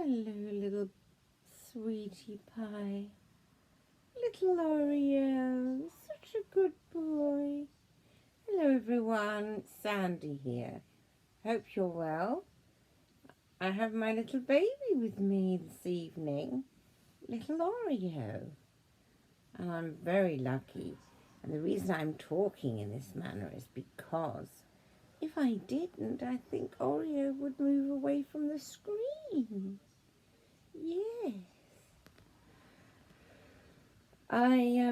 Hello, little sweetie pie. Little Oreo, such a good boy. Hello, everyone. It's Sandy here. Hope you're well. I have my little baby with me this evening, little Oreo. And I'm very lucky. And the reason I'm talking in this manner is because if I didn't, I think Oreo would move away from the screen. Yes. I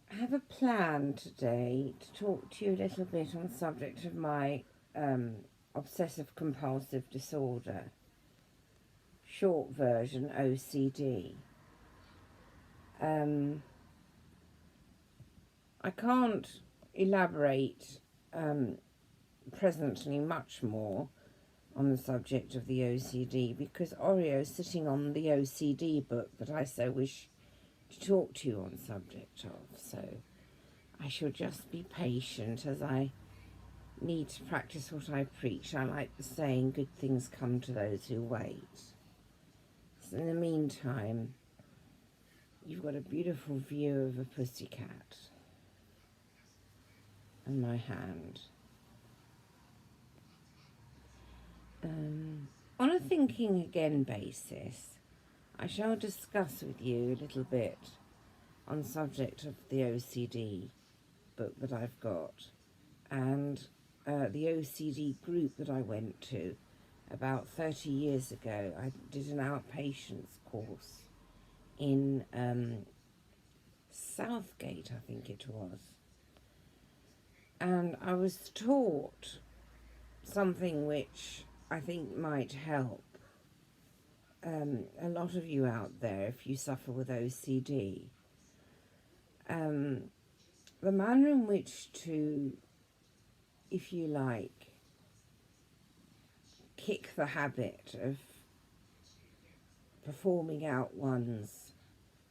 have a plan today to talk to you a little bit on the subject of my obsessive compulsive disorder, short version OCD. I can't elaborate presently much more on the subject of the OCD because Oreo's sitting on the OCD book that I so wish to talk to you on the subject of. So I shall just be patient as I need to practice what I preach. I like the saying, good things come to those who wait. So in the meantime, you've got a beautiful view of a pussycat in my hand. On a thinking again basis, I shall discuss with you a little bit on the subject of the OCD book that I've got and the OCD group that I went to about 30 years ago. I did an outpatients course in Southgate, I think it was. And I was taught something which I think might help a lot of you out there if you suffer with OCD. The manner in which to, if you like, kick the habit of performing out one's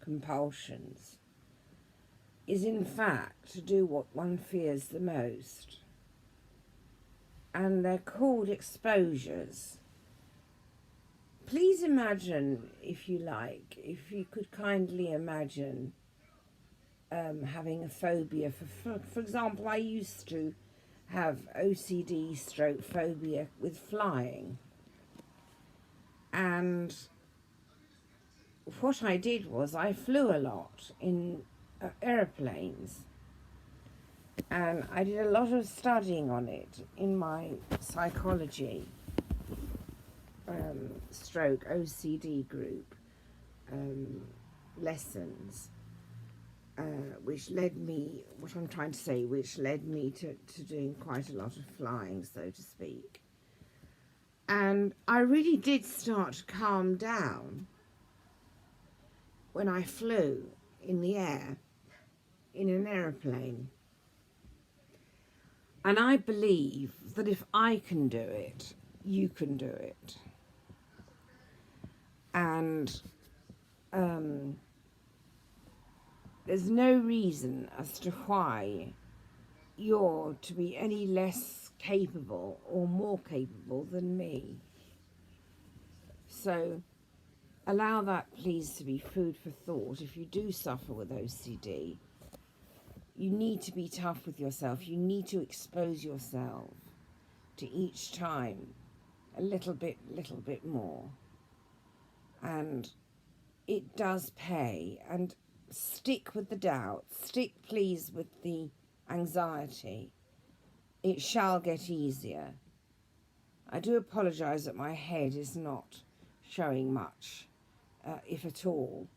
compulsions is in fact to do what one fears the most. And they're called exposures. Please imagine, if you like, if you could kindly imagine having a phobia. For example, I used to have OCD stroke phobia with flying. And what I did was I flew a lot in aeroplanes. And I did a lot of studying on it in my psychology stroke OCD group lessons, which led me, what I'm trying to say, which led me to doing quite a lot of flying, so to speak. And I really did start to calm down when I flew in the air in an aeroplane. And I believe that if I can do it, you can do it. And there's no reason as to why you're to be any less capable or more capable than me. So allow that, please, to be food for thought. If you do suffer with OCD, you need to be tough with yourself. You need to expose yourself to each time a little bit more. And it does pay. And stick with the doubt. Stick, please, with the anxiety. It shall get easier. I do apologise that my head is not showing much, if at all.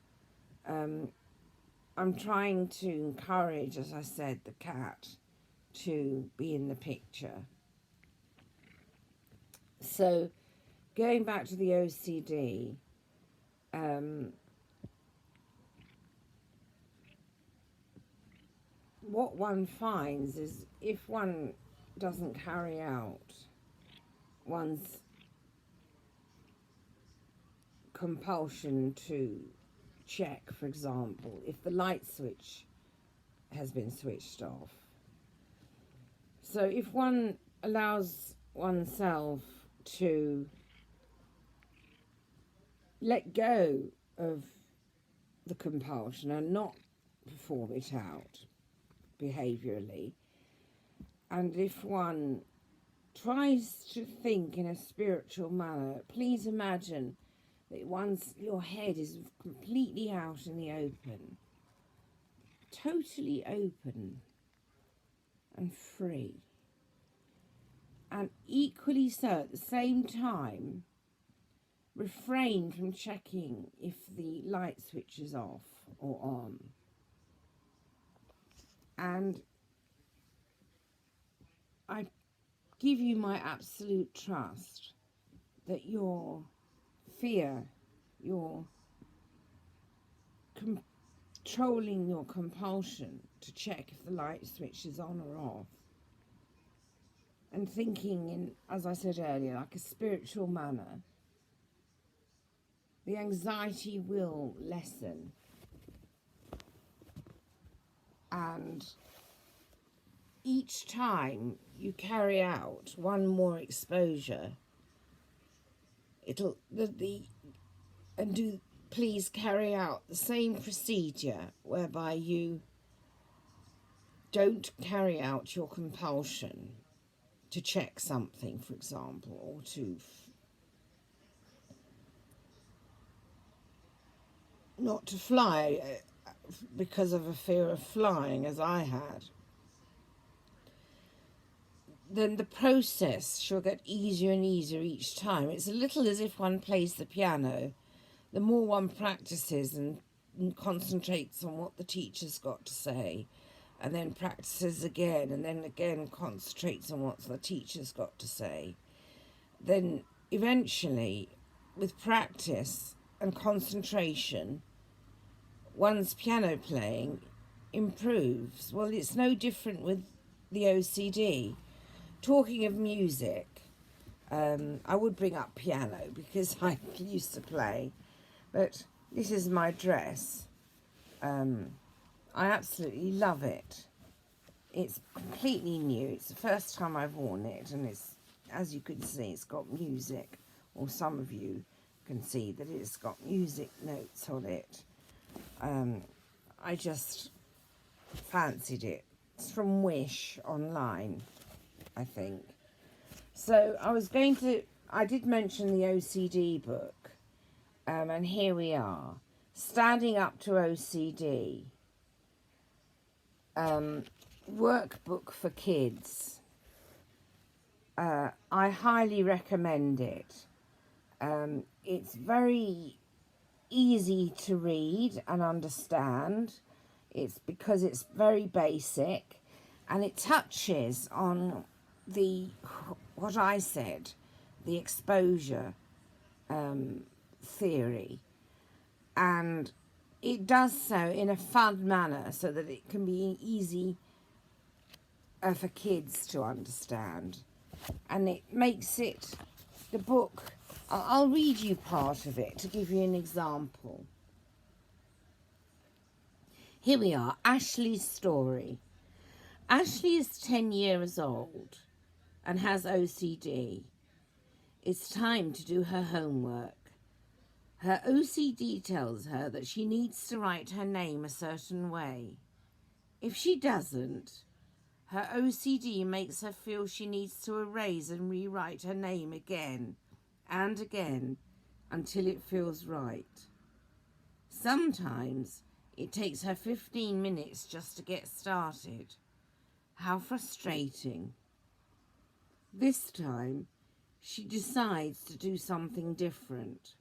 I'm trying to encourage, as I said, the cat to be in the picture. So, going back to the OCD, what one finds is if one doesn't carry out one's compulsion to check, for example, if the light switch has been switched off. So if one allows oneself to let go of the compulsion and not perform it out behaviourally. And if one tries to think in a spiritual manner, please imagine that once your head is completely out in the open, totally open and free. And equally so, at the same time, refrain from checking if the light switch is off or on. And I give you my absolute trust that your fear, your controlling your compulsion to check if the light switch is on or off, and thinking in, as I said earlier, like a spiritual manner, the anxiety will lessen. And each time you carry out one more exposure, please carry out the same procedure whereby you don't carry out your compulsion to check something, for example, or to not to fly because of a fear of flying, as I had. Then the process shall get easier and easier each time. It's a little as if one plays the piano. The more one practices and concentrates on what the teacher's got to say, and then practices again, and then again concentrates on what the teacher's got to say, then eventually, with practice and concentration, one's piano playing improves. Well, it's no different with the OCD. Talking of music, I would bring up piano because I used to play, but this is my dress. I absolutely love it. It's completely new. It's the first time I've worn it, and it's, as you can see, it's got music, or some of you can see that it's got music notes on it. I just fancied it. It's from Wish online, I think. So I did mention the OCD book, and here we are, Standing Up to OCD, workbook for kids. I highly recommend it. It's very easy to read and understand. It's because it's very basic, and it touches on what I said, the exposure theory, and it does so in a fun manner so that it can be easy for kids to understand, and it makes it, the book, I'll read you part of it to give you an example. Here we are, Ashley's story. Ashley is 10 years old and has OCD. It's time to do her homework. Her OCD tells her that she needs to write her name a certain way. If she doesn't, her OCD makes her feel she needs to erase and rewrite her name again and again until it feels right. Sometimes it takes her 15 minutes just to get started. How frustrating. This time, she decides to do something different.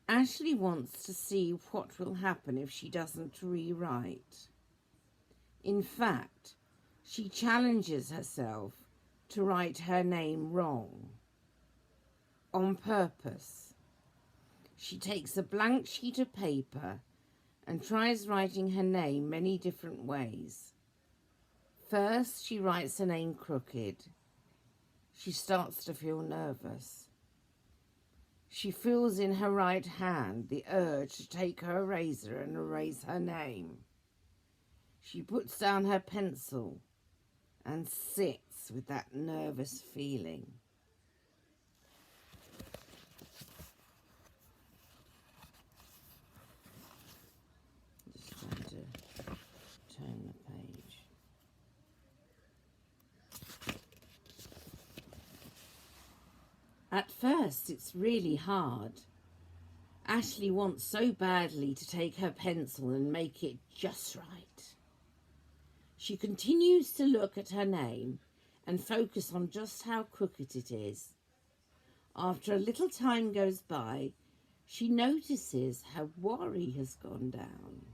Ashley wants to see what will happen if she doesn't rewrite. In fact, she challenges herself to write her name wrong. On purpose. She takes a blank sheet of paper and tries writing her name many different ways. First, she writes her name crooked. She starts to feel nervous. She feels in her right hand the urge to take her eraser and erase her name. She puts down her pencil and sits with that nervous feeling. At first, it's really hard. Ashley wants so badly to take her pencil and make it just right. She continues to look at her name and focus on just how crooked it is. After a little time goes by, she notices her worry has gone down.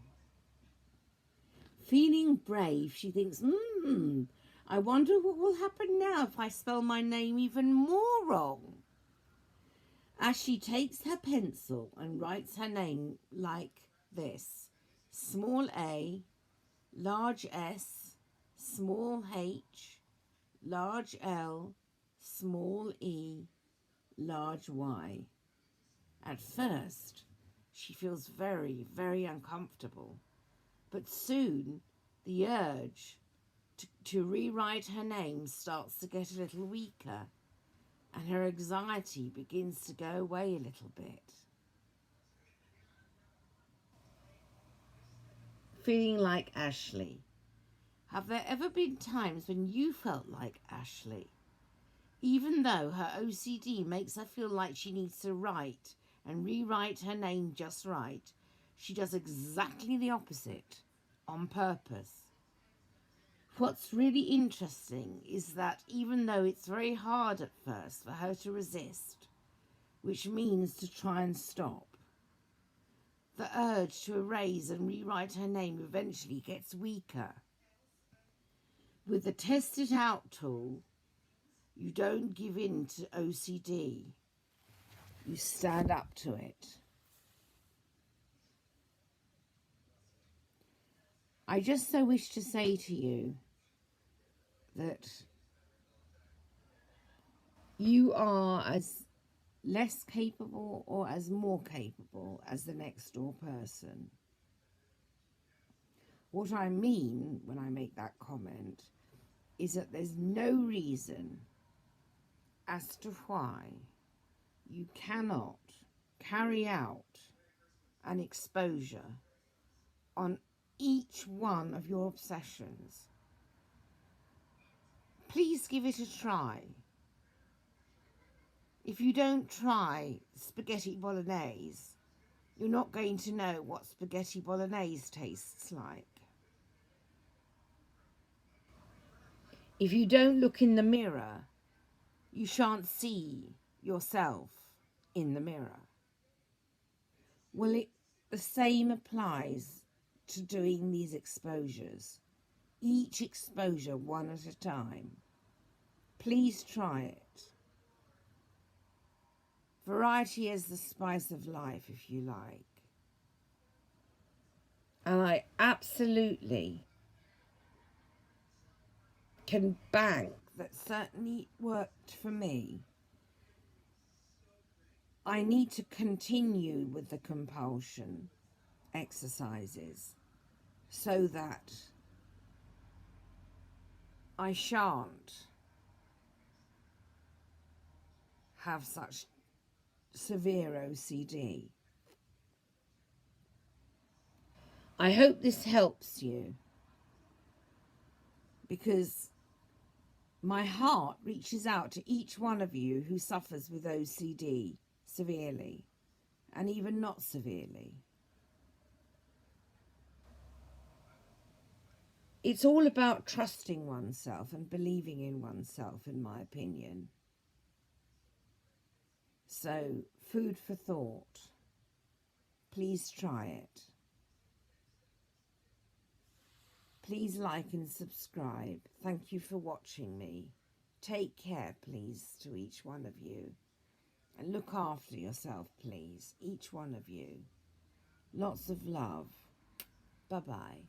Feeling brave, she thinks, I wonder what will happen now if I spell my name even more wrong. As she takes her pencil and writes her name like this: small a, large S, small h, large L, small e, large Y. At first, she feels very, very uncomfortable, but soon the urge to rewrite her name starts to get a little weaker, and her anxiety begins to go away a little bit. Feeling like Ashley. Have there ever been times when you felt like Ashley? Even though her OCD makes her feel like she needs to write and rewrite her name just right, she does exactly the opposite on purpose. What's really interesting is that even though it's very hard at first for her to resist, which means to try and stop, the urge to erase and rewrite her name eventually gets weaker. With the test it out tool, you don't give in to OCD. You stand up to it. I just so wish to say to you that you are as less capable or as more capable as the next door person. What I mean when I make that comment is that there's no reason as to why you cannot carry out an exposure on each one of your obsessions. Please give it a try. If you don't try spaghetti bolognese, you're not going to know what spaghetti bolognese tastes like. If you don't look in the mirror, you shan't see yourself in the mirror. Well, the same applies to doing these exposures. Each exposure one at a time. Please try it. Variety is the spice of life, if you like. And I absolutely can bank that certainly worked for me. I need to continue with the compulsion exercises so that I shan't have such severe OCD. I hope this helps you, because my heart reaches out to each one of you who suffers with OCD severely and even not severely. It's all about trusting oneself and believing in oneself, in my opinion. So, food for thought. Please try it. Please like and subscribe. Thank you for watching me. Take care, please, to each one of you. And look after yourself, please, each one of you. Lots of love. Bye-bye.